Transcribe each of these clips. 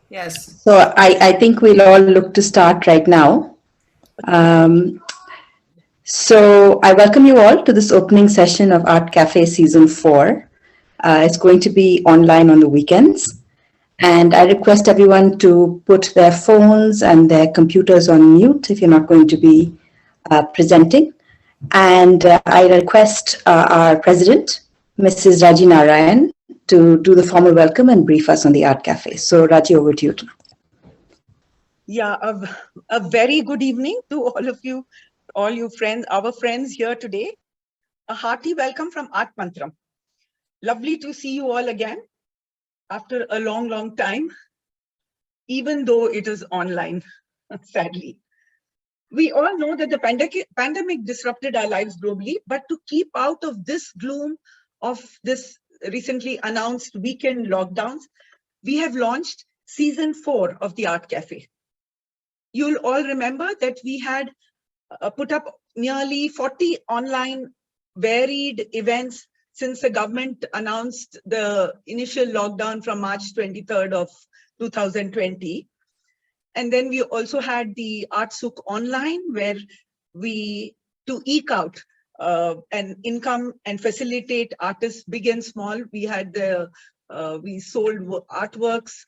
Yes. So I think we'll all look to start right now. Um, so I welcome you all to this opening session of Art Cafe Season 4. It's going to be online on the weekends. And I request everyone to put their phones and their computers on mute if you're not going to be presenting. And I request our president, Mrs. Raji Narayan, to do the formal welcome and brief us on the Art Cafe. So Raji, over to you. Yeah, a very good evening to all you friends, our friends here today. A hearty welcome from ArtMantram. Lovely to see you all again after a long, long time, even though it is online, sadly. We all know that the pandemic disrupted our lives globally, but to keep out of this gloom of this recently announced weekend lockdowns, we have launched Season 4 of the Art Cafe. You'll all remember that we had put up nearly 40 online varied events since the government announced the initial lockdown from March 23rd of 2020. And then we also had the Art Souk online, where to eke out an income and facilitate artists big and small, we sold artworks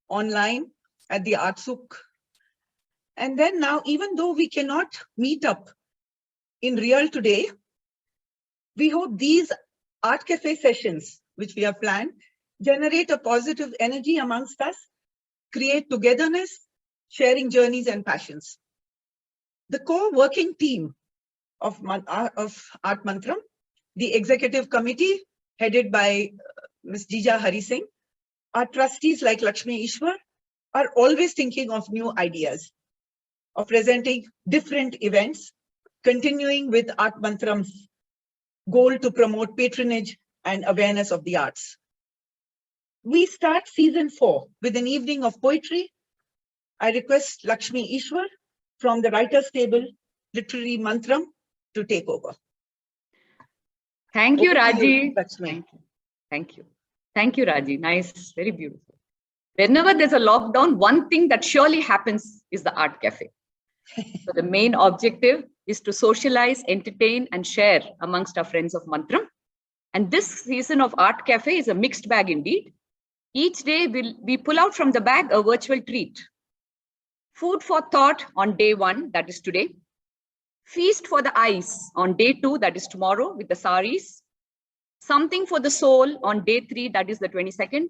online at the Art Souk. And then now, even though we cannot meet up in real today, we hope these Art Cafe sessions, which we have planned, generate a positive energy amongst us, create togetherness, sharing journeys and passions. The core working team of ArtMantram, the executive committee headed by Ms. Jija Hari Singh, our trustees like Lakshmi Ishwar, are always thinking of new ideas, of presenting different events, continuing with ArtMantram's goal to promote patronage and awareness of the arts. We start Season 4 with an evening of poetry. I request Lakshmi Ishwar from the Writers' Table Literary Mantram to take over. Thank you, Raji. Lakshmi. Thank you. Thank you, Raji. Nice, very beautiful. Whenever there's a lockdown, one thing that surely happens is the Art Cafe. So the main objective is to socialize, entertain, and share amongst our friends of Mantram. And this season of Art Cafe is a mixed bag indeed. Each day we pull out from the bag a virtual treat. Food for thought on day 1, that is today. Feast for the eyes on day 2, that is tomorrow with the saris. Something for the soul on day 3, that is the 22nd.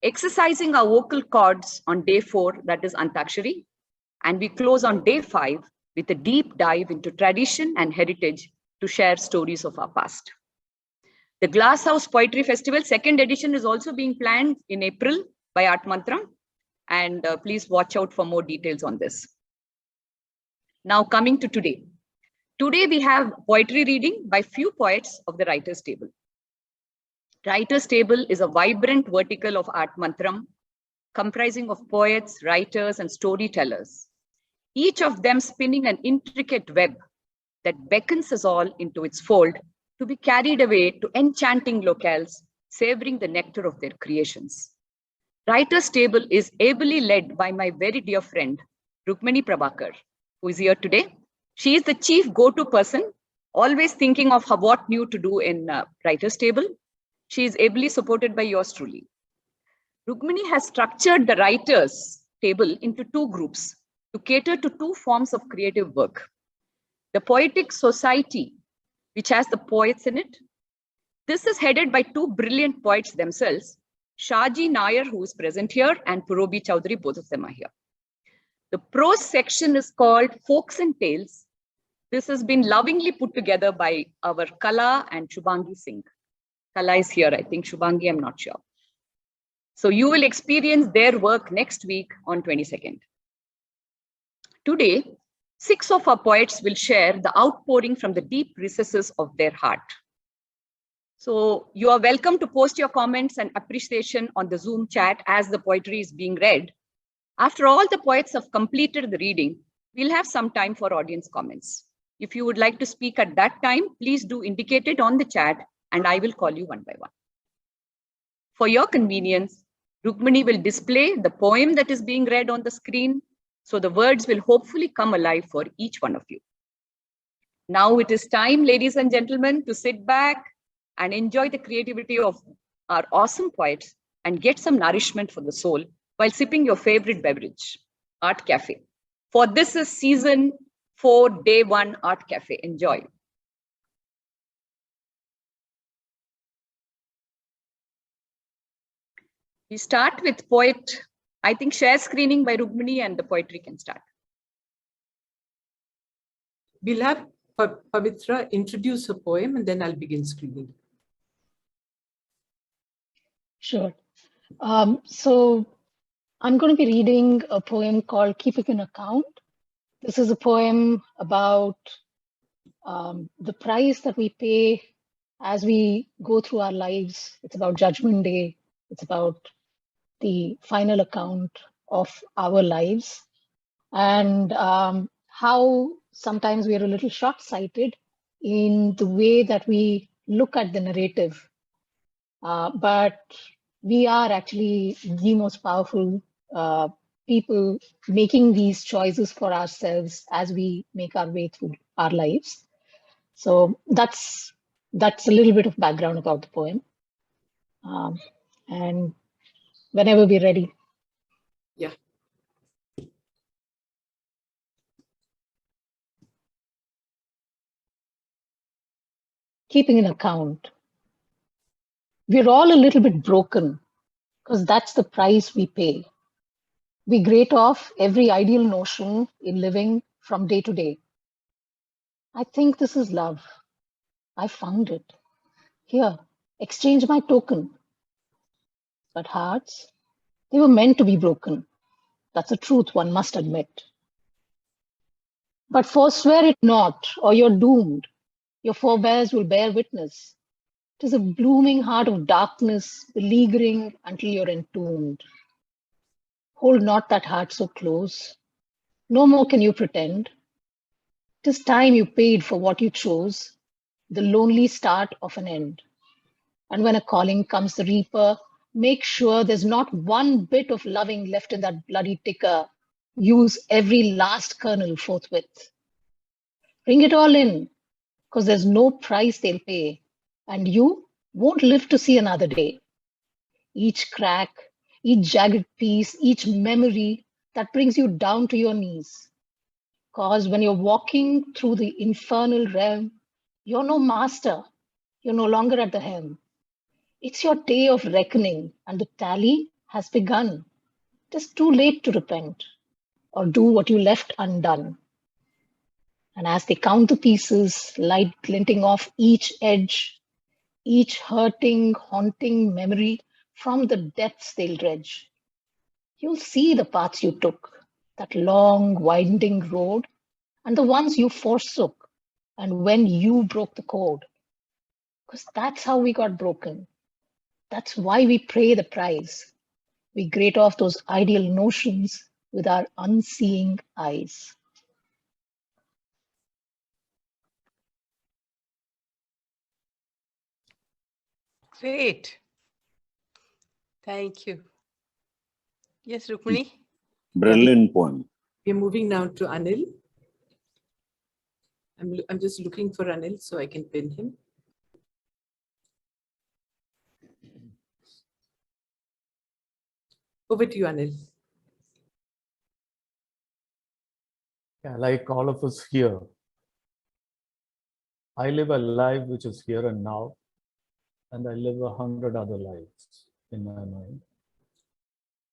Exercising our vocal cords on day 4, that is Antakshari. And we close on day 5 with a deep dive into tradition and heritage to share stories of our past. The Glass House Poetry Festival 2nd edition is also being planned in April by ArtMantram. And please watch out for more details on this. Now coming to today. Today we have poetry reading by few poets of the Writers' Table. Writers' Table is a vibrant vertical of ArtMantram comprising of poets, writers, and storytellers, each of them spinning an intricate web that beckons us all into its fold to be carried away to enchanting locales, savoring the nectar of their creations. Writers' Table is ably led by my very dear friend, Rugmani Prabhakar, who is here today. She is the chief go-to person, always thinking of what new to do in Writers' Table. She is ably supported by yours truly. Rugmani has structured the Writers' Table into 2 groups to cater to 2 forms of creative work. The Poetic Society, which has the poets in it. This is headed by 2 brilliant poets themselves, Shaji Nair, who is present here, and Purobi Chowdhury, both of them are here. The prose section is called Folks and Tales. This has been lovingly put together by our Kala and Shubhangi Singh. Kala is here, I think. Shubhangi, I'm not sure. So you will experience their work next week on 22nd. Today, 6 of our poets will share the outpouring from the deep recesses of their heart. So you are welcome to post your comments and appreciation on the Zoom chat as the poetry is being read. After all the poets have completed the reading, we'll have some time for audience comments. If you would like to speak at that time, please do indicate it on the chat and I will call you one by one. For your convenience, Rugmani will display the poem that is being read on the screen, so the words will hopefully come alive for each one of you. Now it is time, ladies and gentlemen, to sit back and enjoy the creativity of our awesome poets and get some nourishment for the soul while sipping your favorite beverage, Art Cafe. For this is season 4, day 1, Art Cafe. Enjoy. We start with poet, I think share screening by Rugmani and the poetry can start. We'll have Pavitra introduce her poem and then I'll begin screening. Sure. So I'm going to be reading a poem called Keeping an Account. This is a poem about the price that we pay as we go through our lives. It's about Judgment Day. It's about the final account of our lives and how sometimes we are a little short-sighted in the way that we look at the narrative. But we are actually the most powerful people making these choices for ourselves as we make our way through our lives. So that's a little bit of background about the poem. And whenever we're ready. Yeah. Keeping an account. We're all a little bit broken because that's the price we pay. We grate off every ideal notion in living from day to day. I think this is love. I found it. Here, exchange my token. But hearts, they were meant to be broken. That's a truth one must admit. But forswear it not, or you're doomed. Your forebears will bear witness. 'Tis a blooming heart of darkness, beleaguering until you're entombed. Hold not that heart so close. No more can you pretend. 'Tis time you paid for what you chose, the lonely start of an end. And when a calling comes the reaper, make sure there's not one bit of loving left in that bloody ticker. Use every last kernel forthwith. Bring it all in, because there's no price they'll pay, and you won't live to see another day. Each crack, each jagged piece, each memory that brings you down to your knees. Because when you're walking through the infernal realm, you're no master, you're no longer at the helm. It's your day of reckoning, and the tally has begun. It is too late to repent or do what you left undone. And as they count the pieces, light glinting off each edge, each hurting, haunting memory from the depths they'll dredge, you'll see the paths you took, that long, winding road, and the ones you forsook, and when you broke the code. Because that's how we got broken. That's why we pay the price. We grate off those ideal notions with our unseeing eyes. Great. Thank you. Yes, Rukmini? Brilliant poem. We're moving now to Anil. I'm just looking for Anil so I can pin him. Over to you, Anil. Yeah, like all of us here, I live a life which is here and now, and I live 100 other lives in my mind.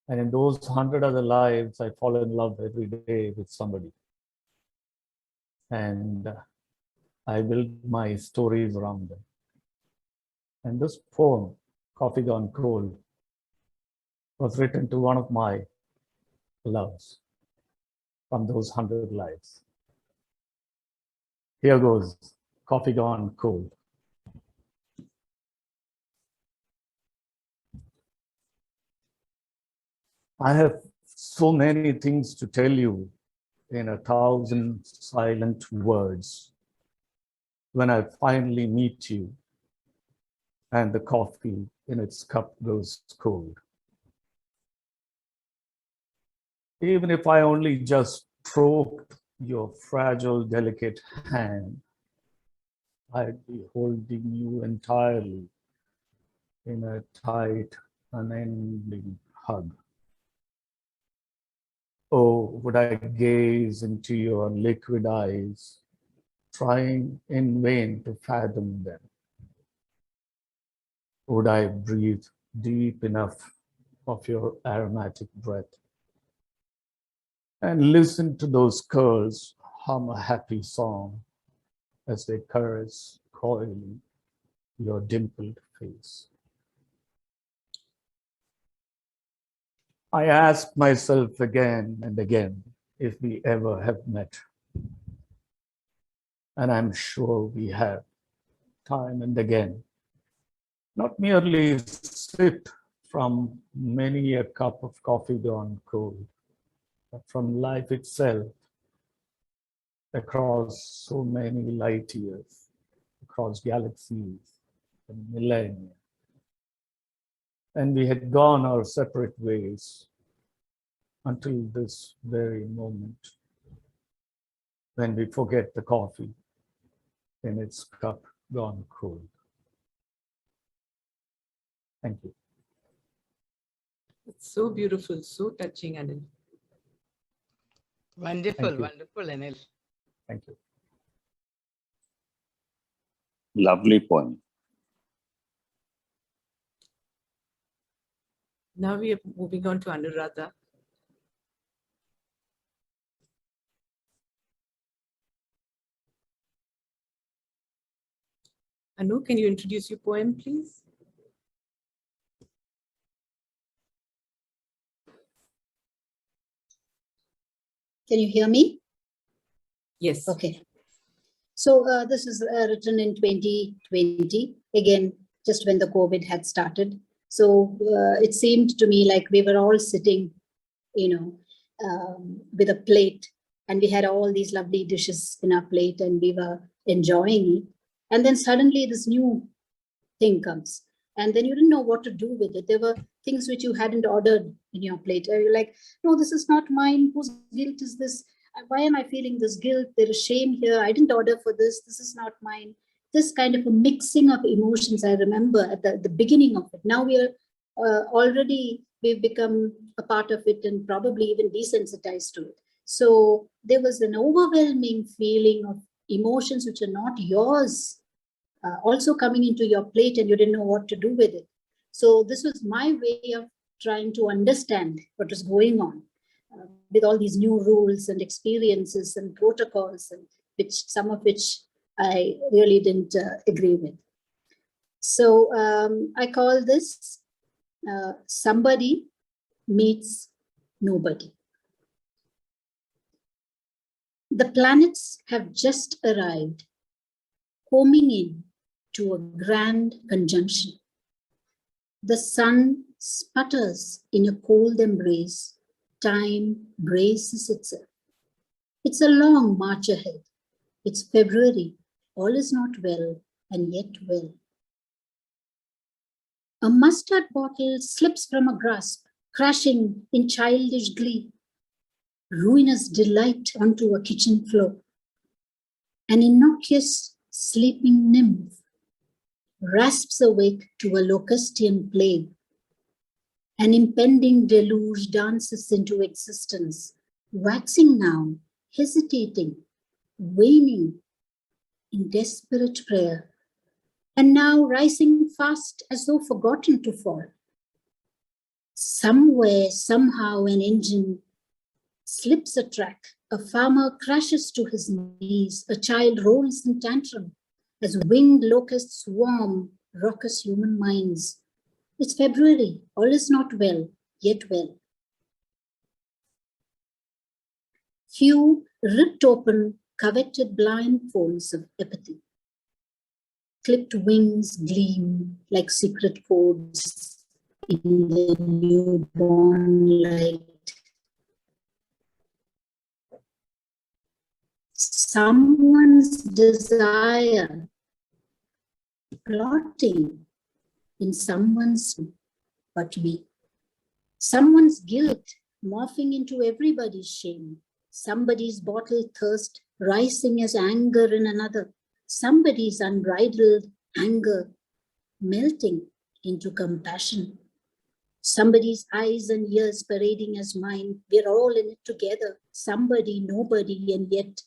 And in those 100 other lives, I fall in love every day with somebody. And I build my stories around them. And this poem, Coffee Gone Cold, was written to one of my loves from those 100 lives. Here goes, Coffee Gone Cold. I have so many things to tell you in 1,000 silent words when I finally meet you and the coffee in its cup goes cold. Even if I only just stroked your fragile, delicate hand, I'd be holding you entirely in a tight, unending hug. Oh, would I gaze into your liquid eyes, trying in vain to fathom them? Would I breathe deep enough of your aromatic breath and listen to those curls hum a happy song as they caress coyly your dimpled face? I ask myself again and again if we ever have met. And I'm sure we have, time and again. Not merely sipped from many a cup of coffee gone cold, but from life itself, across so many light years, across galaxies and millennia. And we had gone our separate ways until this very moment when we forget the coffee in its cup gone cold. Thank you. It's so beautiful, so touching, Anil. Wonderful, Thank you. wonderful, Anil. Thank you. Lovely poem. Now we are moving on to Anuradha. Anu, can you introduce your poem, please? Can you hear me? Yes. Okay. So this is written in 2020, again, just when the COVID had started. So it seemed to me like we were all sitting, with a plate, and we had all these lovely dishes in our plate and we were enjoying it. And then suddenly this new thing comes. And then you didn't know what to do with it. There were things which you hadn't ordered in your plate. You're like, no, this is not mine. Whose guilt is this? Why am I feeling this guilt? There is shame here. I didn't order for this. This is not mine. This kind of a mixing of emotions, I remember at the beginning of it. Now we are we've become a part of it and probably even desensitized to it. So there was an overwhelming feeling of emotions which are not yours, also coming into your plate, and you didn't know what to do with it. So this was my way of trying to understand what was going on with all these new rules and experiences and protocols, and some of which I really didn't agree with. So I call this Somebody Meets Nobody. The planets have just arrived, homing in to a grand conjunction. The sun sputters in a cold embrace. Time braces itself. It's a long march ahead. It's February. All is not well, and yet well. A mustard bottle slips from a grasp, crashing in childish glee. Ruinous delight onto a kitchen floor. An innocuous sleeping nymph rasps awake to a locustian plague. An impending deluge dances into existence, waxing now, hesitating, waning in desperate prayer, and now rising fast as though forgotten to fall. Somewhere, somehow, an engine slips a track. A farmer crashes to his knees. A child rolls in tantrum as winged locusts swarm raucous human minds. It's February. All is not well, yet well. Few ripped open coveted blindfolds of apathy. Clipped wings gleam like secret codes in the newborn light. Someone's desire plotting in someone's but me. Someone's guilt morphing into everybody's shame. Somebody's bottled thirst rising as anger in another. Somebody's unbridled anger melting into compassion. Somebody's eyes and ears parading as mine. We're all in it together. Somebody, nobody, and yet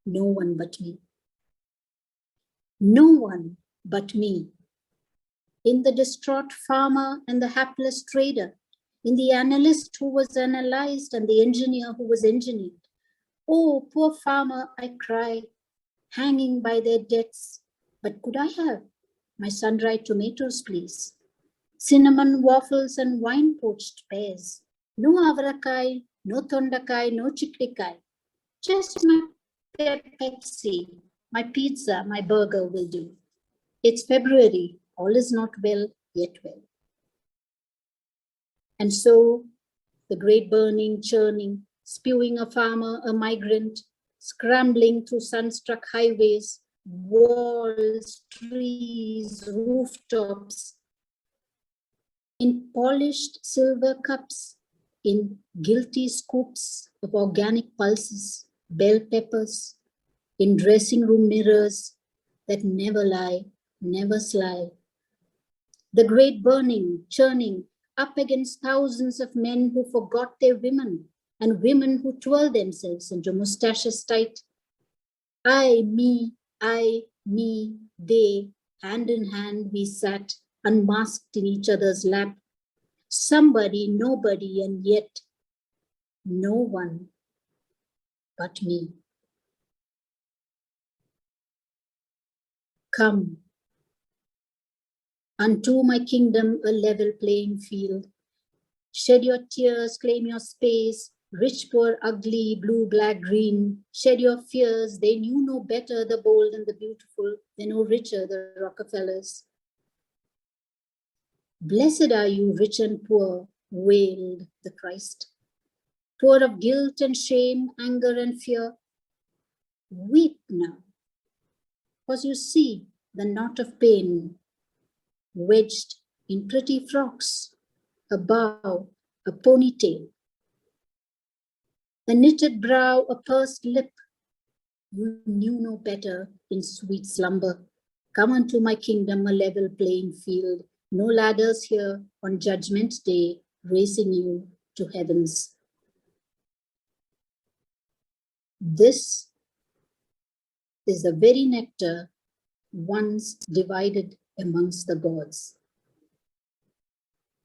no one but me. No one but me. In the distraught farmer and the hapless trader, in the analyst who was analyzed and the engineer who was engineered. Oh, poor farmer, I cry, hanging by their debts. But could I have my sun-dried tomatoes, please? Cinnamon waffles and wine-poached pears. No avarakai, no tondakai, no chiklikai. Just my Pepsi, my pizza, my burger will do. It's February, all is not well, yet well. And so the great burning, churning, spewing a farmer, a migrant, scrambling through sun-struck highways, walls, trees, rooftops, in polished silver cups, in guilty scoops of organic pulses, bell peppers, in dressing room mirrors that never lie, never sly. The great burning, churning, up against thousands of men who forgot their women and women who twirl themselves into mustaches tight. I, me, they, hand in hand we sat, unmasked in each other's lap. Somebody, nobody, and yet no one but me. Come, unto my kingdom a level playing field. Shed your tears, claim your space, rich, poor, ugly, blue, black, green. Shed your fears, they knew no better, the bold and the beautiful. They know richer, the Rockefellers. Blessed are you, rich and poor, wailed the Christ. Poor of guilt and shame, anger and fear. Weep now, because you see the knot of pain wedged in pretty frocks, a bow, a ponytail, a knitted brow, a pursed lip. You knew no better in sweet slumber. Come unto my kingdom, a level playing field. No ladders here on Judgment Day, racing you to heavens. This is the very nectar once divided amongst the gods.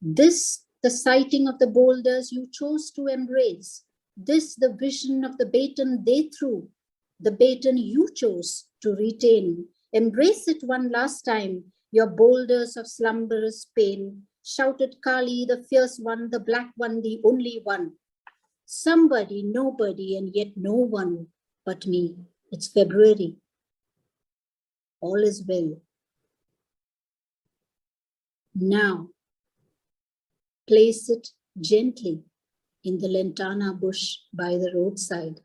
This, the sighting of the boulders you chose to embrace. This, the vision of the baton they threw, the baton you chose to retain. Embrace it one last time, your boulders of slumberous pain. Shouted Kali, the fierce one, the black one, the only one. Somebody, nobody, and yet no one but me. It's February. All is well. Now, place it gently in the lantana bush by the roadside.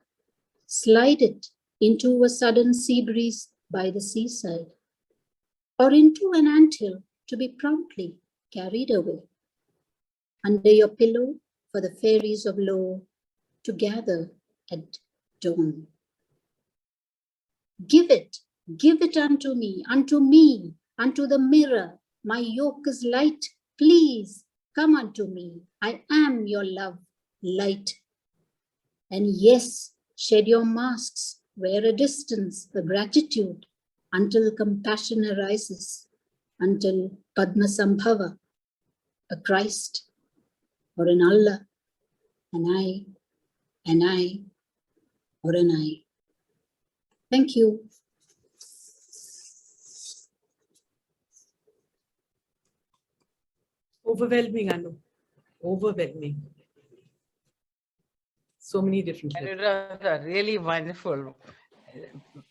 Slide it into a sudden sea breeze by the seaside, or into an anthill to be promptly carried away. Under your pillow for the fairies of Lo to gather at dawn. Give it unto me, unto the mirror. My yoke is light, please come unto me. I am your love, light. And yes, shed your masks, wear a distance, a gratitude, until compassion arises, until Padma Sambhava, a Christ, or an Allah, an I, or an I. Thank you. Overwhelming, Anu. Overwhelming. So many different levels. Anuradha, really wonderful,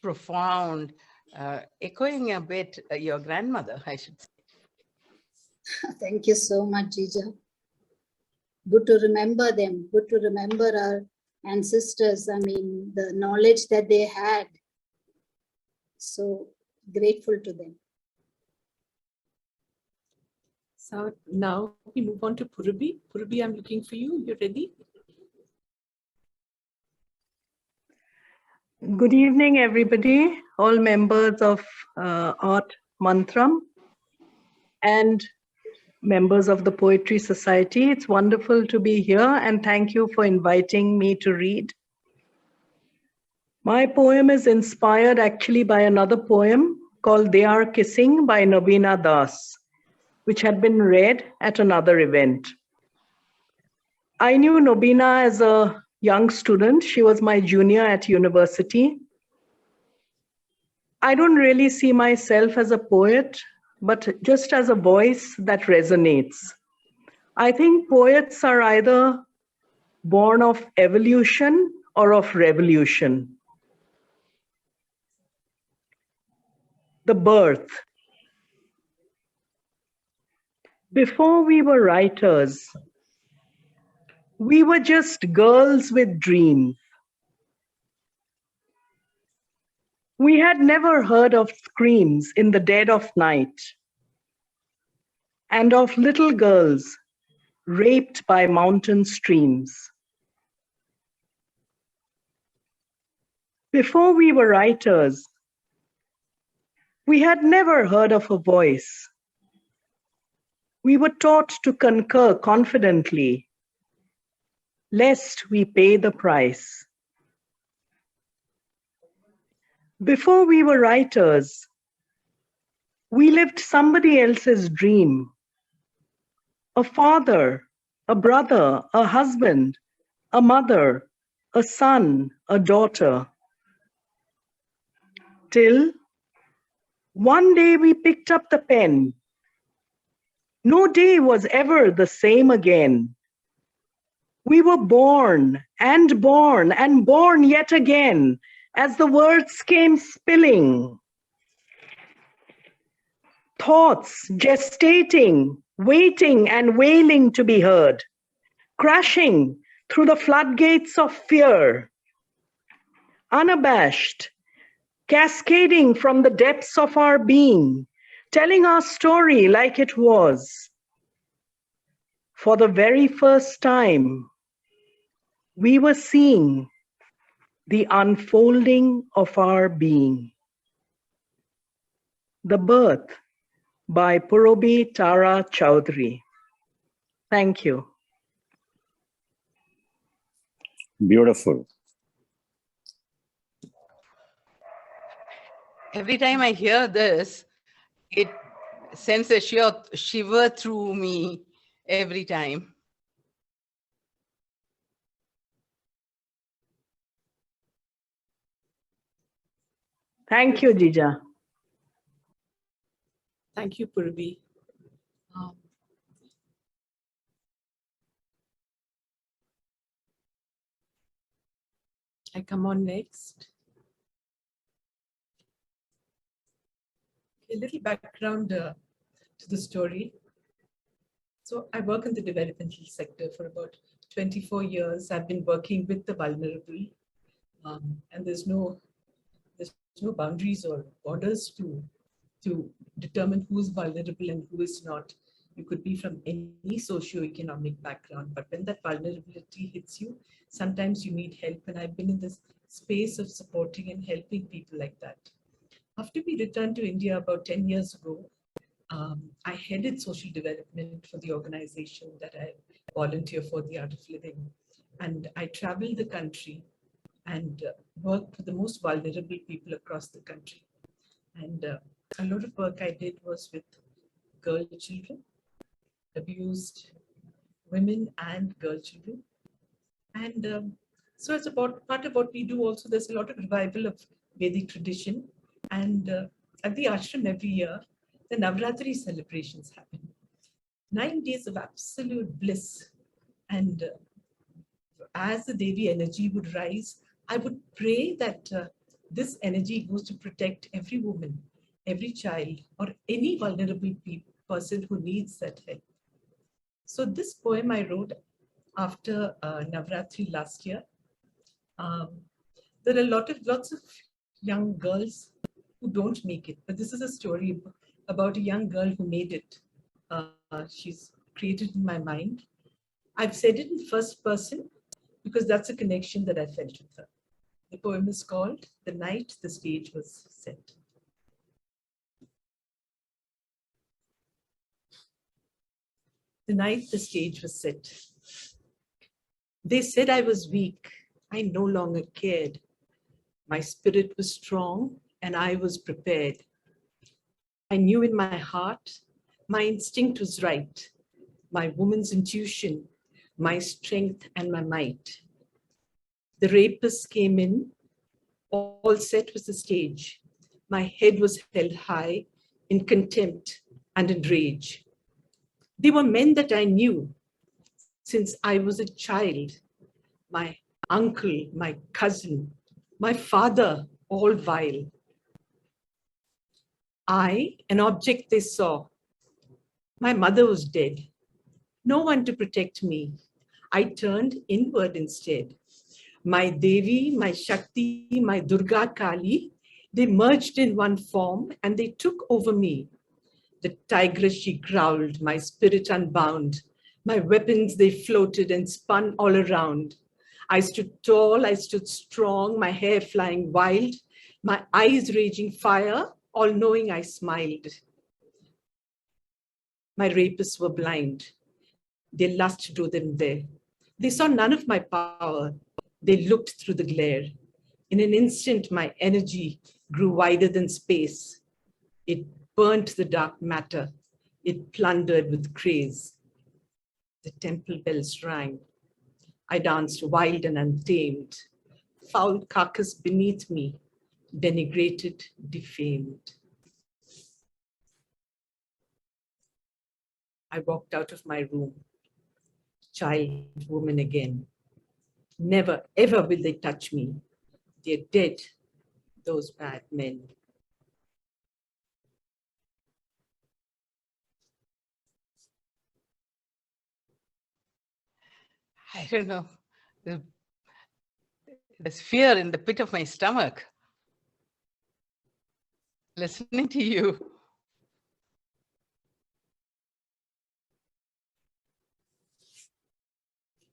profound, echoing a bit your grandmother, I should say. Thank you so much, Jija. Good to remember them. Good to remember our ancestors. I mean, the knowledge that they had. So grateful to them. So now we move on to Purobi. Purobi, I'm looking for you. You ready? Good evening, everybody, all members of ArtMantram and members of the Poetry Society. It's wonderful to be here, and thank you for inviting me to read. My poem is inspired actually by another poem called They Are Kissing by Navina Das, which had been read at another event. I knew Nobina as a young student. She was my junior at university. I don't really see myself as a poet, but just as a voice that resonates. I think poets are either born of evolution or of revolution. The birth. Before we were writers, we were just girls with dreams. We had never heard of screams in the dead of night and of little girls raped by mountain streams. Before we were writers, we had never heard of a voice. We were taught to concur confidently, lest we pay the price. Before we were writers, we lived somebody else's dream. A father, a brother, a husband, a mother, a son, a daughter. Till one day we picked up the pen. No day was ever the same again. We were born and born and born yet again as the words came spilling. Thoughts gestating, waiting and wailing to be heard, crashing through the floodgates of fear. Unabashed, cascading from the depths of our being, telling our story like it was. For the very first time, we were seeing the unfolding of our being. The Birth by Purobi Tara Chowdhury. Thank you. Beautiful. Every time I hear this, it sends a shiver through me every time. Thank you, Jija. Thank you, Purobi. I come on next. A little background to the story. So I work in the developmental sector for about 24 years. I've been working with the vulnerable, and there's no boundaries or borders to determine who is vulnerable and who is not. You could be from any socio-economic background, but when that vulnerability hits you, sometimes you need help. And I've been in this space of supporting and helping people like that. After we returned to India about 10 years ago, I headed social development for the organization that I volunteer for, the Art of Living. And I traveled the country and worked with the most vulnerable people across the country. And a lot of work I did was with girl children, abused women and girl children. And so it's about part of what we do also. There's a lot of revival of Vedic tradition. And at the ashram every year, the Navratri celebrations happen. 9 days of absolute bliss. And as the Devi energy would rise, I would pray that this energy goes to protect every woman, every child, or any vulnerable person who needs that help. So this poem I wrote after Navratri last year. There are lots of young girls who don't make it, but this is a story about a young girl who made it. She's created in my mind. I've said it in first person because that's a connection that I felt with her. The poem is called The Night the Stage Was Set. The night the stage was set. They said I was weak. I no longer cared. My spirit was strong and I was prepared. I knew in my heart, my instinct was right. My woman's intuition, my strength and my might. The rapists came in, all set was the stage. My head was held high in contempt and in rage. They were men that I knew since I was a child. My uncle, my cousin, my father, all vile. I, an object they saw. My mother was dead. No one to protect me. I turned inward instead. My Devi, my Shakti, my Durga Kali, they merged in one form and they took over me. The tigress, she growled, my spirit unbound. My weapons, they floated and spun all around. I stood tall, I stood strong, my hair flying wild, my eyes raging fire, all knowing I smiled. My rapists were blind. Their lust drew them there. They saw none of my power. They looked through the glare. In an instant, my energy grew wider than space. It burnt the dark matter. It plundered with craze. The temple bells rang. I danced wild and untamed. Foul carcass beneath me, denigrated, defamed. I walked out of my room, child, woman again. Never, ever will they touch me. They're dead, those bad men. I don't know. There's fear in the pit of my stomach. Listening to you.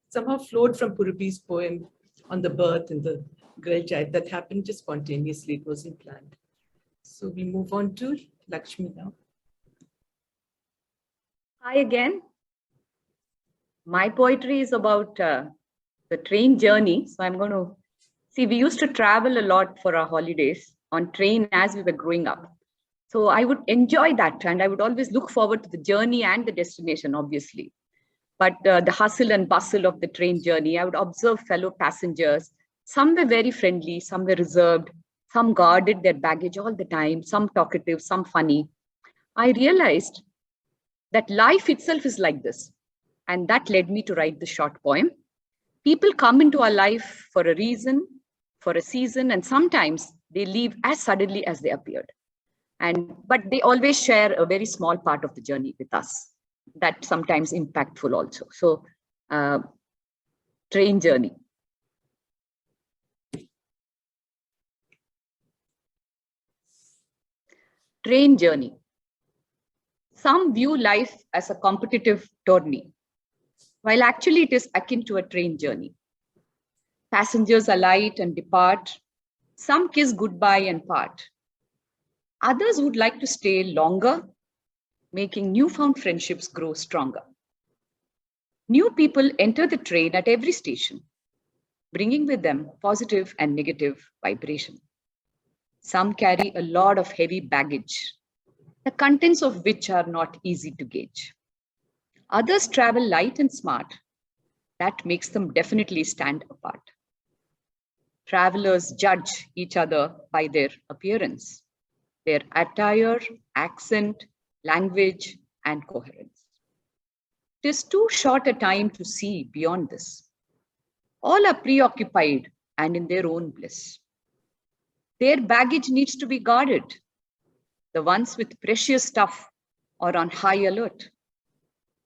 Somehow flowed from Purobi's poem on the birth and the girl child. That happened just spontaneously. It wasn't planned. So we move on to Lakshmi now. Hi again. My poetry is about the train journey. So I'm going to see, we used to travel a lot for our holidays on train as we were growing up. So I would enjoy that and I would always look forward to the journey and the destination, obviously. But the hustle and bustle of the train journey, I would observe fellow passengers. Some were very friendly, some were reserved, some guarded their baggage all the time, some talkative, some funny. I realized that life itself is like this. And that led me to write the short poem. People come into our life for a reason, for a season, and sometimes they leave as suddenly as they appeared. But they always share a very small part of the journey with us. That's sometimes impactful also. So, train journey. Train journey. Some view life as a competitive tourney, while actually it is akin to a train journey. Passengers alight and depart. Some kiss goodbye and part. Others would like to stay longer, making newfound friendships grow stronger. New people enter the train at every station, bringing with them positive and negative vibration. Some carry a lot of heavy baggage, the contents of which are not easy to gauge. Others travel light and smart. That makes them definitely stand apart. Travelers judge each other by their appearance, their attire, accent, language, and coherence. It is too short a time to see beyond this. All are preoccupied and in their own bliss. Their baggage needs to be guarded. The ones with precious stuff are on high alert.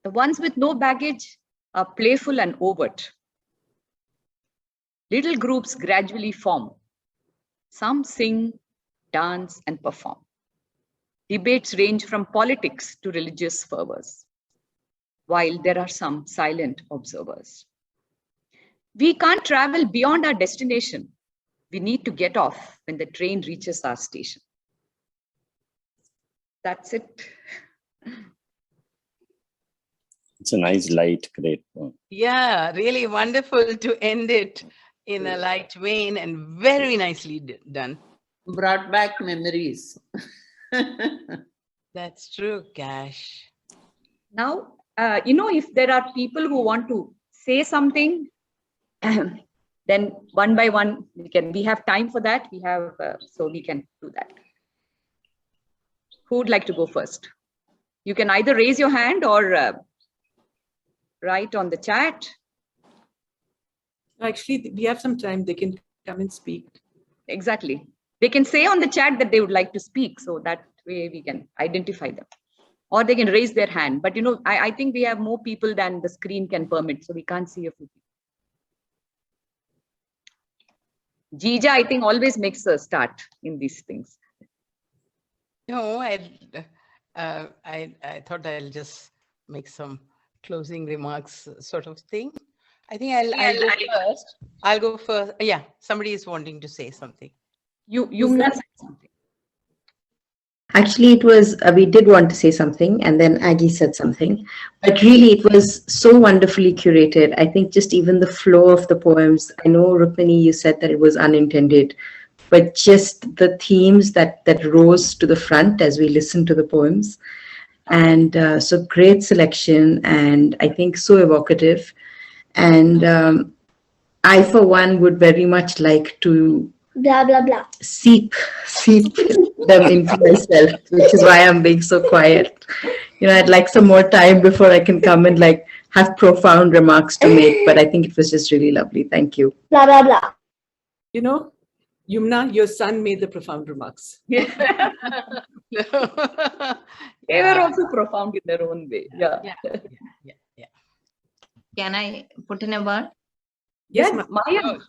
The ones with no baggage are playful and overt. Little groups gradually form. Some sing, dance, and perform. Debates range from politics to religious fervors, while there are some silent observers. We can't travel beyond our destination. we need to get off when the train reaches our station. That's it. It's a nice, light, great poem. Yeah, really wonderful to end it in a light vein and very nicely done. Brought back memories. That's true, Cash. Now, if there are people who want to say something, then one by one, we have time for that. We have, so we can do that. Who would like to go first? You can either raise your hand or write on the chat. Actually, we have some time. They can come and speak. Exactly. They can say on the chat that they would like to speak. So that way we can identify them. Or they can raise their hand. But, I think we have more people than the screen can permit. So we can't see a few people. Jija, I think, always makes a start in these things. No, I thought I'll just make some closing remarks sort of thing. I think I'll go first. I'll go first. Yeah, somebody is wanting to say something. You said something. Actually, it was, we did want to say something, and then Aggie said something. But really, it was so wonderfully curated. I think just even the flow of the poems, I know, Rukmini, you said that it was unintended, but just the themes that rose to the front as we listened to the poems. And so great selection, and I think so evocative. And I, for one, would very much like to blah blah blah seep them into myself, which is why I'm being so quiet. I'd like some more time before I can come and have profound remarks to make, but I think it was just really lovely. Thank you. Blah blah blah. Yumna, your son made the profound remarks. They were also profound in their own way. Yeah. Can I put in a word? Yes, Maya. Of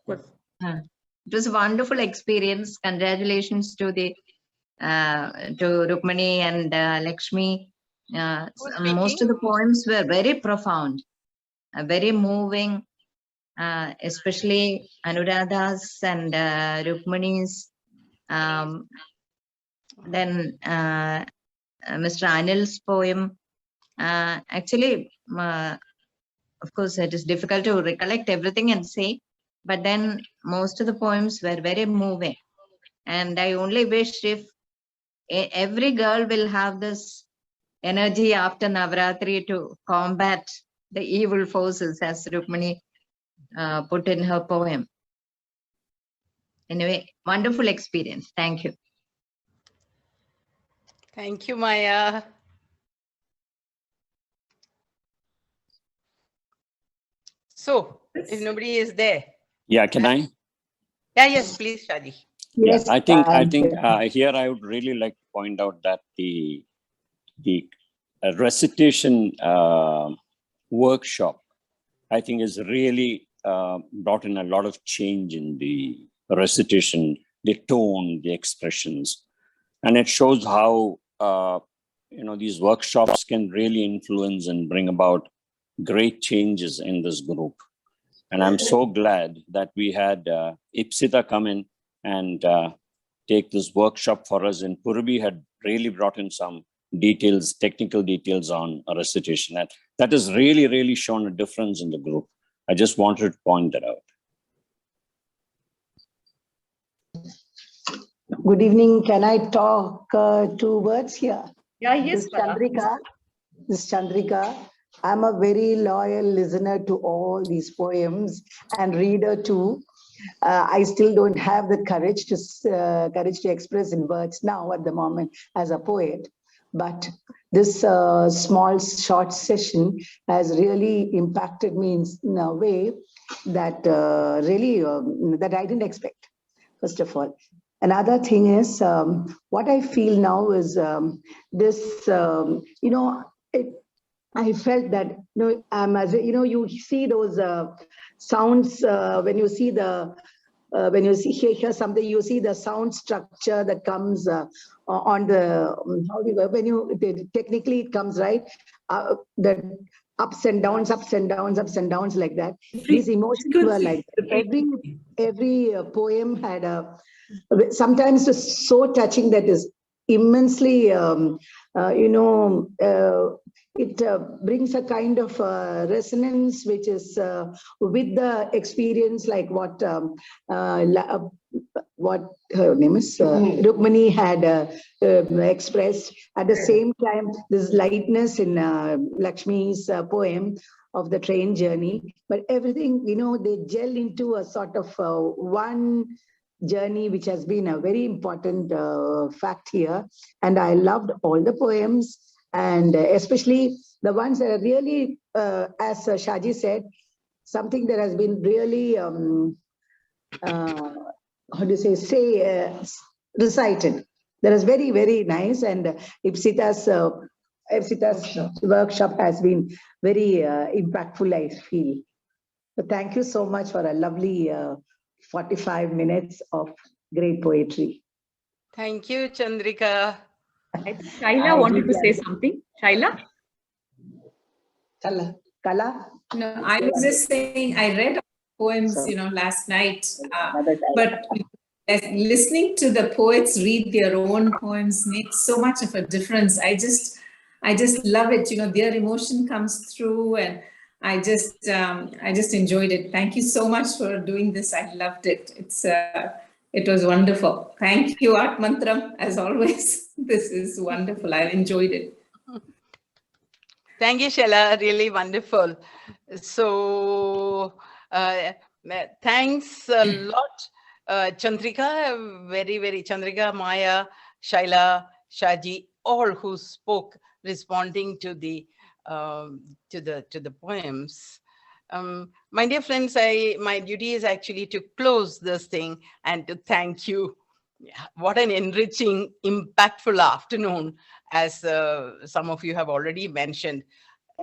course. It was a wonderful experience. Congratulations to to Rukmani and Lakshmi. Most of the poems were very profound, very moving, especially Anuradha's and Rukmani's. Then Mr. Anil's poem. Actually, of course, it is difficult to recollect everything and say. But then most of the poems were very moving. And I only wish if every girl will have this energy after Navratri to combat the evil forces, as Rukmani put in her poem. Anyway, wonderful experience. Thank you. Thank you, Maya. So, if nobody is there. Yeah, can I? Yeah, yes, please, Shadi. Yes, I think here I would really like to point out that the recitation workshop, I think, has really brought in a lot of change in the recitation, the tone, the expressions, and it shows how these workshops can really influence and bring about great changes in this group. And I'm so glad that we had Ipsita come in and take this workshop for us. And Purobi had really brought in some details, technical details on a recitation. That has really, really shown a difference in the group. I just wanted to point that out. Good evening. Can I talk 2 words here? Yeah, yes. This is Chandrika. I'm a very loyal listener to all these poems and reader too. I still don't have the courage to express in words now at the moment as a poet. But this small short session has really impacted me in a way that that I didn't expect, first of all. Another thing is, what I feel now is I felt that, you see those sounds when you see when you hear something, you see the sound structure that comes on the, technically it comes, right? The ups and downs, ups and downs, ups and downs like that. These emotions were like that. Every poem had a, sometimes it's so touching that is immensely, it brings a kind of resonance which is with the experience, like what her name is, Rugmani had expressed. At the same time, this lightness in Lakshmi's poem of the train journey, but everything, they gel into a sort of one journey, which has been a very important fact here. And I loved all the poems, and especially the ones that are really, as Shaji said, something that has been really, how do you say, recited. That is very, very nice. And Ipsita's workshop has been very impactful, I feel. So thank you so much for a lovely 45 minutes of great poetry. Thank you, Chandrika. Shaila wanted to say something. Shaila? Kala? No, I was just saying, I read poems, last night, but listening to the poets read their own poems makes so much of a difference. I just love it. Their emotion comes through, and I just enjoyed it. Thank you so much for doing this. I loved it. It was wonderful. Thank you, ArtMantram, as always. This is wonderful. I enjoyed it. Thank you, Shaila. Really wonderful. So, thanks a lot, Chandrika. Very, very Chandrika, Maya, Shaila, Shaji, all who spoke, responding to the poems. My dear friends, my duty is actually to close this thing and to thank you. What an enriching, impactful afternoon, as some of you have already mentioned.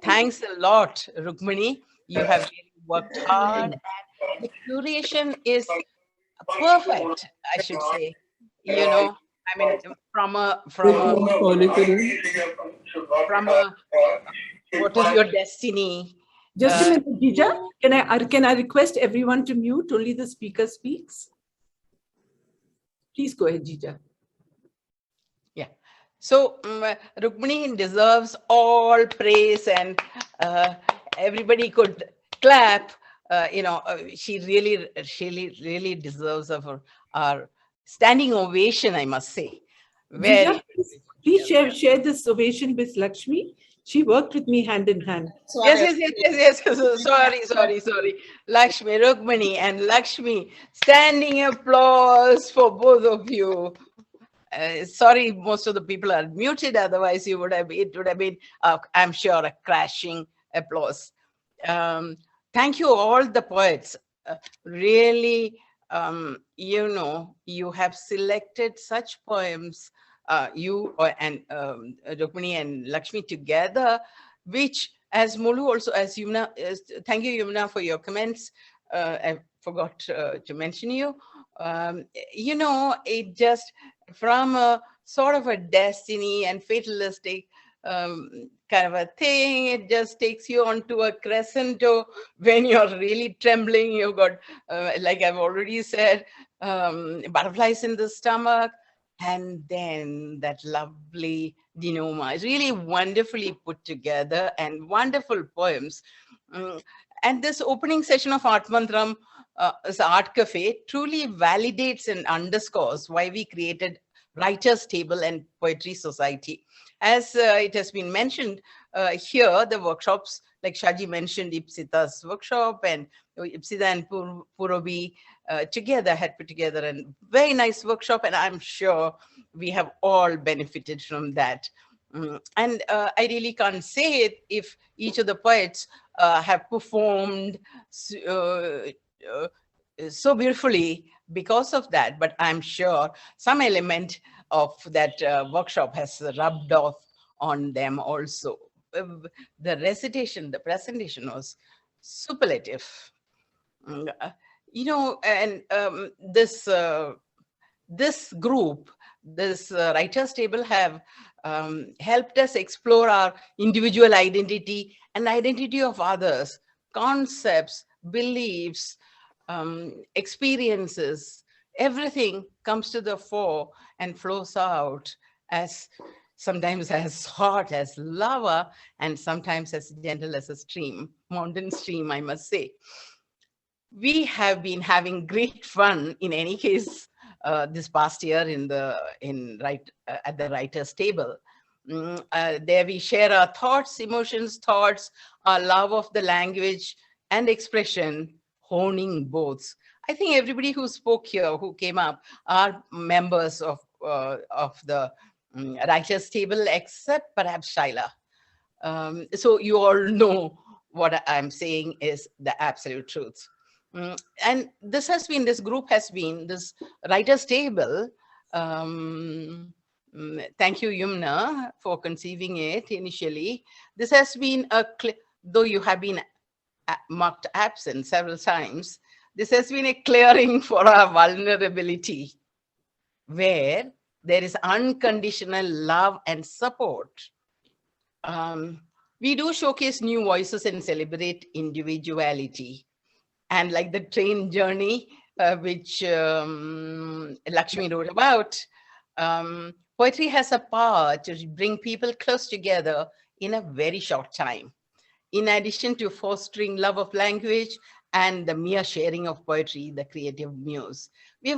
Thanks a lot, Rugmani. You have really worked hard, and the curation is perfect, I should say. I mean, from a what is your destiny? Just a minute, Jija. Can I request everyone to mute? Only the speaker speaks. Please go ahead, Jija. Yeah. So Rugmani deserves all praise, and everybody could clap. She really deserves our standing ovation, I must say. Very. Jija, please share this ovation with Lakshmi. She worked with me hand in hand. Yes. Sorry. Lakshmi, Rugmani, and Lakshmi, standing applause for both of you. Sorry, most of the people are muted. Otherwise, it would have been, I'm sure, a crashing applause. Thank you, all the poets. Really, you have selected such poems. You and Rukmini and Lakshmi together, which, as Molu also, as Yumna, thank you, Yumna, for your comments. I forgot to mention you. It just, from a sort of a destiny and fatalistic kind of a thing, it just takes you onto a crescendo when you're really trembling. You've got, like I've already said, butterflies in the stomach. And then that lovely denouement is really wonderfully put together, and wonderful poems. And this opening session of ArtMantram, as Art Cafe, truly validates and underscores why we created Writers' Table and Poetry Society. As it has been mentioned here, the workshops, like Shaji mentioned, Ipsita's workshop, and Ipsita and Purobi together had put together a very nice workshop, and I'm sure we have all benefited from that. And I really can't say it if each of the poets have performed so beautifully because of that, but I'm sure some element of that workshop has rubbed off on them also. The recitation, the presentation was superlative. And this group this writer's table have helped us explore our individual identity and identity of others, concepts, beliefs, experiences. Everything comes to the fore and flows out as sometimes as hot as lava and sometimes as gentle as a stream, mountain stream, I must say. We have been having great fun in any case this past year at the writer's table. There we share our thoughts, emotions, our love of the language and expression, honing both. I think everybody who spoke here, who came up, are members of the writer's table, except perhaps Shaila. So you all know what I'm saying is the absolute truth. And this group has been, this writer's table. Thank you, Yumna, for conceiving it initially. This has been though you have been marked absent several times, this has been a clearing for our vulnerability, where there is unconditional love and support. We do showcase new voices and celebrate individuality. And like the train journey, which Lakshmi wrote about, poetry has a power to bring people close together in a very short time. In addition to fostering love of language and the mere sharing of poetry, the creative muse, we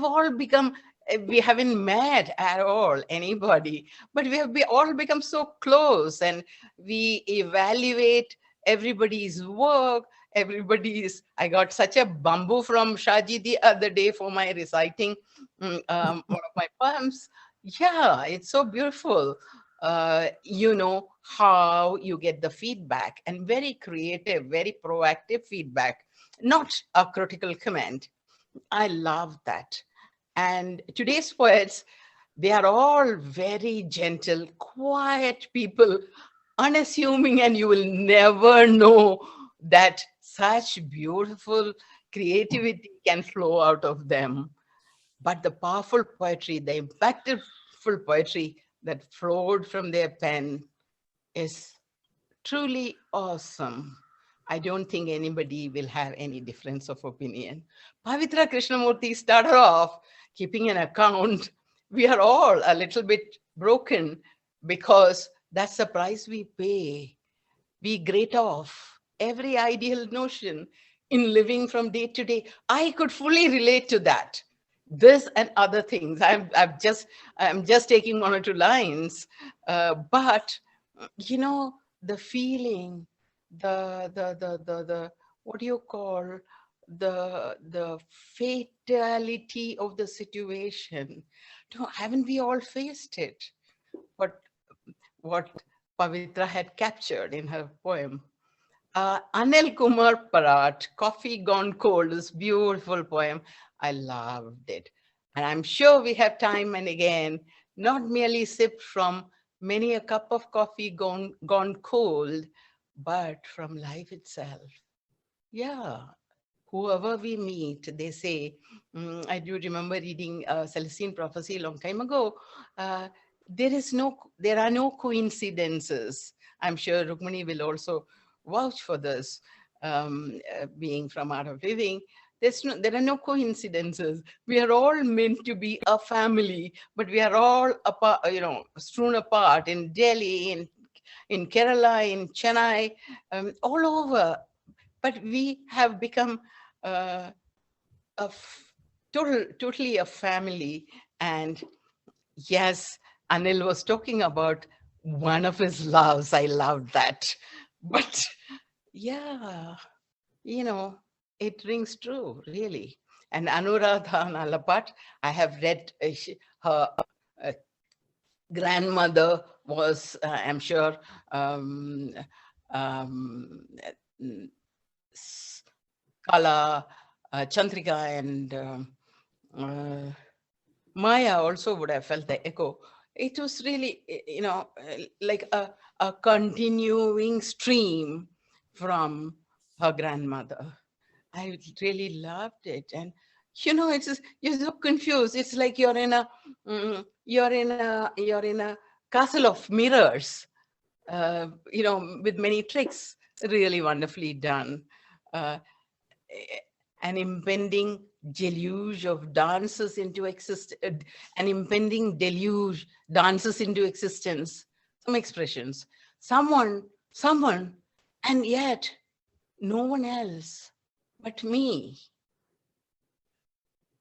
haven't met at all anybody, but we have all become so close, and we evaluate everybody's work. I got such a bamboo from Shaji the other day for my reciting one of my poems. Yeah, it's so beautiful. You know how you get the feedback, and very creative, very proactive feedback, not a critical comment. I love that. And today's poets, they are all very gentle, quiet people, unassuming, and you will never know that such beautiful creativity can flow out of them. But the powerful poetry, the impactful poetry that flowed from their pen is truly awesome. I don't think anybody will have any difference of opinion. Pavitra Krishnamurthy started off keeping an account. We are all a little bit broken because that's the price we pay. We grate off every ideal notion in living from day to day. I could fully relate to that. This and other things. I'm just taking one or two lines, but you know, the feeling, the what do you call, the fatality of the situation. Haven't we all faced it? What Pavitra had captured in her poem. Anil Kumar Parat, Coffee Gone Cold, this beautiful poem. I loved it. And I'm sure we have time and again, not merely sipped from many a cup of coffee gone cold, but from life itself. Yeah, whoever we meet, they say, I do remember reading Celestine Prophecy a long time ago. There are no coincidences. I'm sure Rugmani will also vouch for this, being from Art of Living. There are no coincidences. We are all meant to be a family, but we are all apart, strewn apart in Delhi, in Kerala, in Chennai, all over. But we have become totally a family. And yes, Anil was talking about one of his loves. I loved that. But yeah, it rings true, really. And Anuradha Nalapat, I have read her grandmother was, I'm sure, Kala, Chandrika, and Maya also would have felt the echo. It was really, like a continuing stream from her grandmother. I really loved it. And you know, you're so confused. It's like you're in a castle of mirrors, you know, with many tricks. Really wonderfully done. An impending deluge of dances into existence. An impending deluge dances into existence. Some expressions. Someone, and yet no one else but me.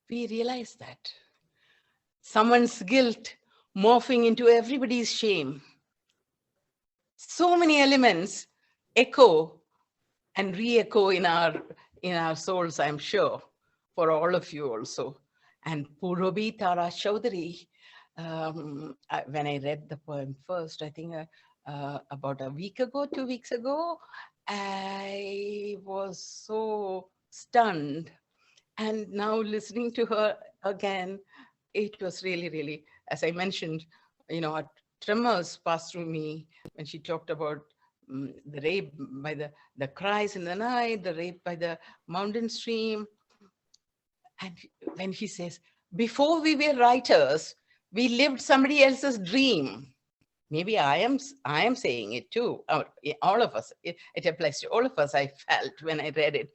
We realize that. Someone's guilt morphing into everybody's shame. So many elements echo and re-echo in our souls, I'm sure, for all of you also. And Purobi Tara Chowdhury, when I read the poem first, I think about a week ago, 2 weeks ago, I was so stunned. And now listening to her again, it was really, really, as I mentioned, you know, tremors passed through me when she talked about the rape by the cries in the night, the rape by the mountain stream. And when she says, before we were writers, we lived somebody else's dream. Maybe I am saying it too. All of us, it applies to all of us, I felt when I read it.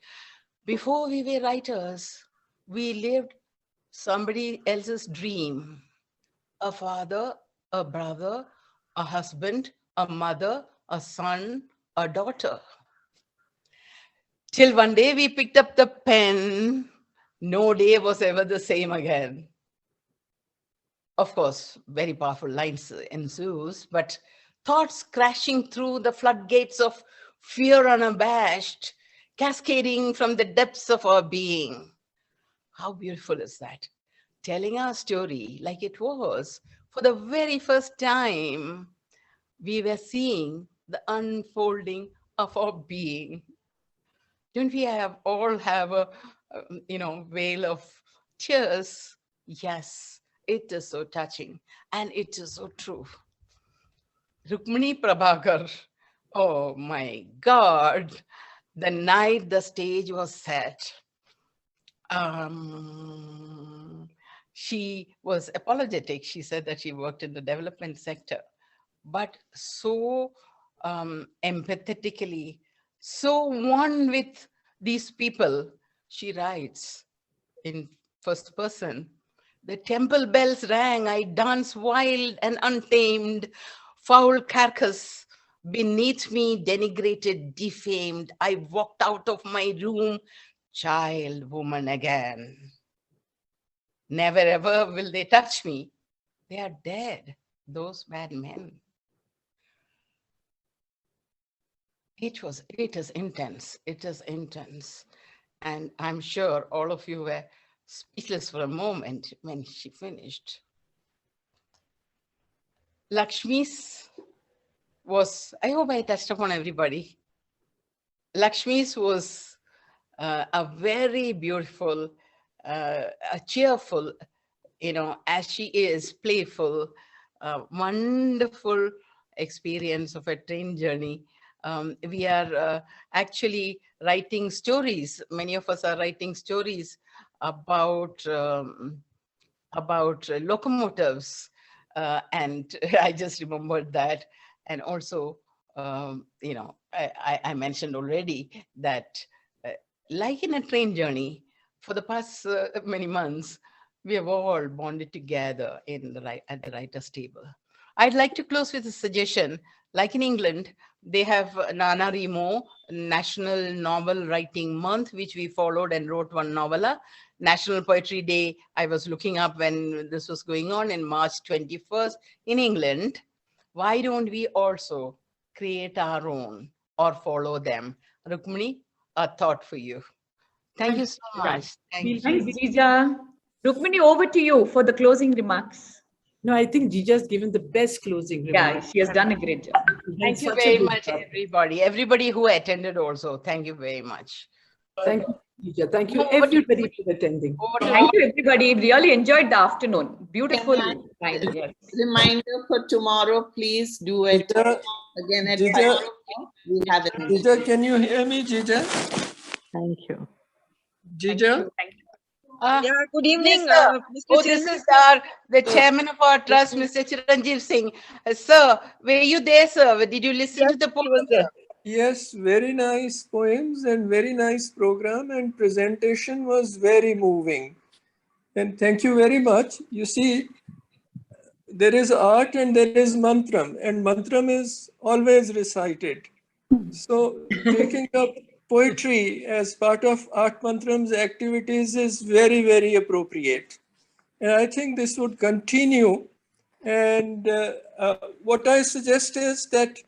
Before we were writers, we lived somebody else's dream. A father, a brother, a husband, a mother, a son, a daughter. Till one day we picked up the pen, no day was ever the same again. Of course, very powerful lines ensues, but thoughts crashing through the floodgates of fear unabashed, cascading from the depths of our being. How beautiful is that? Telling our story like it was. For the very first time, we were seeing the unfolding of our being. Don't we all have a veil of tears? Yes, it is so touching and it is so true. Rugmani Prabhakar, oh my God, the night the stage was set, she was apologetic. She said that she worked in the development sector, but so empathetically, so one with these people. She writes in first person, the temple bells rang, I danced wild and untamed, foul carcass beneath me denigrated, defamed. I walked out of my room, child woman again. Never ever will they touch me. They are dead, those bad men. It is intense. It is intense. And I'm sure all of you were speechless for a moment when she finished. Lakshmi's was, I hope I touched upon everybody. Lakshmi's was a very beautiful, a cheerful, as she is, playful, wonderful experience of a train journey. We are actually writing stories. Many of us are writing stories about locomotives, and I just remembered that. And also, I mentioned already that, like in a train journey, for the past many months, we have all bonded together at the writer's table. I'd like to close with a suggestion. Like in England, they have NaNoWriMo, National Novel Writing Month, which we followed and wrote one novella. National Poetry Day, I was looking up when this was going on in March 21st in England. Why don't we also create our own or follow them? Rukmini, a thought for you. Thank you so much. Thank you. Thanks, Jija. Rukmini, over to you for the closing remarks. No, I think Jija's given the best closing remarks. Yeah, she has done a great job. Thank you very much, everybody who attended also. Thank you very much. Thank you, Jija. Thank you, everybody, for attending. Thank you, everybody. Really enjoyed the afternoon. Beautiful time. Yes. Reminder for tomorrow, please do it again at 5 o'clock. We have it. Jija, can you hear me, Jija? Thank you. Jija? Thank you. Yeah, good evening, Mr. Oh, this is the chairman of our trust, Mr. Chiranjeev Singh. Sir, were you there, sir? Did you listen to the poem? Yes, very nice poems and very nice program, and presentation was very moving. And thank you very much. You see, there is art and there is mantram, and mantram is always recited. So taking up poetry as part of ArtMantram's activities is very, very appropriate. And I think this would continue. And what I suggest is that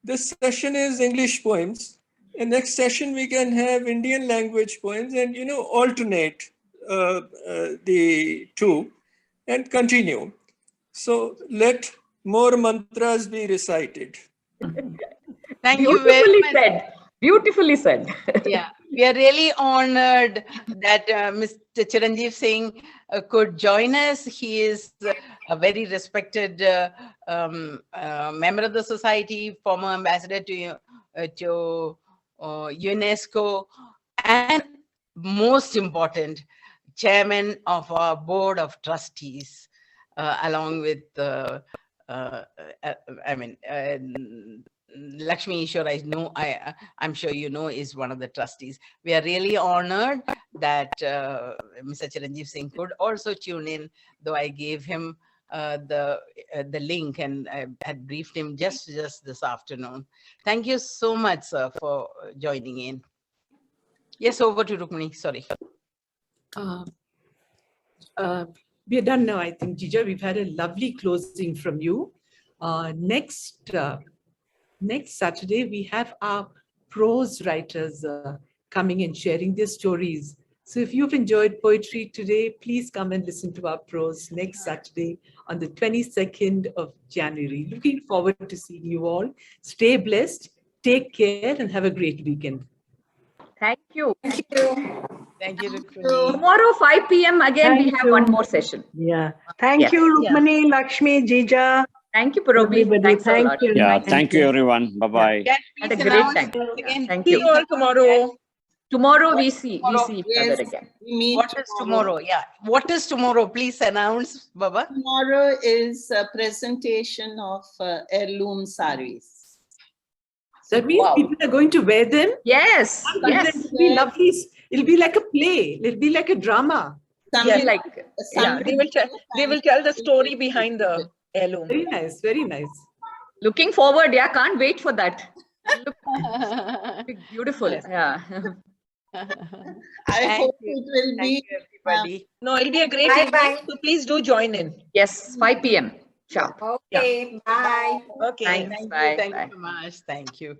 this session is English poems. And next session we can have Indian language poems and, alternate the two and continue. So let more mantras be recited. Thank you very much. Said. Beautifully said. Yeah, we are really honored that Mr. Chiranjeev Singh could join us. He is a very respected member of the society, former ambassador to UNESCO, and most important, chairman of our board of trustees, along with Lakshmi Ishwar, I'm sure you know, is one of the trustees. We are really honored that Mr. Chiranjeev Singh could also tune in, though I gave him the link and I had briefed him just this afternoon. Thank you so much, sir, for joining in. Yes, over to Rugmani, sorry. We are done now, I think, Jija. We've had a lovely closing from you. Next Saturday, we have our prose writers coming and sharing their stories. So if you've enjoyed poetry today, please come and listen to our prose next Saturday on the 22nd of January. Looking forward to seeing you all. Stay blessed, take care, and have a great weekend. Thank you. Thank you. Thank you, Rukmani. Tomorrow, 5 p.m. again, we have one more session. Yeah. Thank you, Rukmani, Lakshmi, Jija. Thank you, Purobi. Everybody. Thanks a Thank lot. you. Yeah, thank you, everyone. Bye-bye. Had a great time. Thank you. See you all tomorrow. Tomorrow we see each Yes, other again. we meet What is tomorrow? Yeah. What is tomorrow? Please announce, Baba. Tomorrow is a presentation of heirloom saris. That means people are going to wear them? Yes. Yes. It'll be lovely. It'll be like a play. It'll be like a drama. Yeah, they will tell the story behind the heirloom. Very nice. Very nice. Looking forward. Yeah, can't wait for that. Beautiful. Yeah. I hope it will be. Everybody. No, it'll be a great evening. So please do join in. Yes, 5 p.m. sharp. Okay, bye. Okay. Thanks. Bye. Thank you so much. Thank you.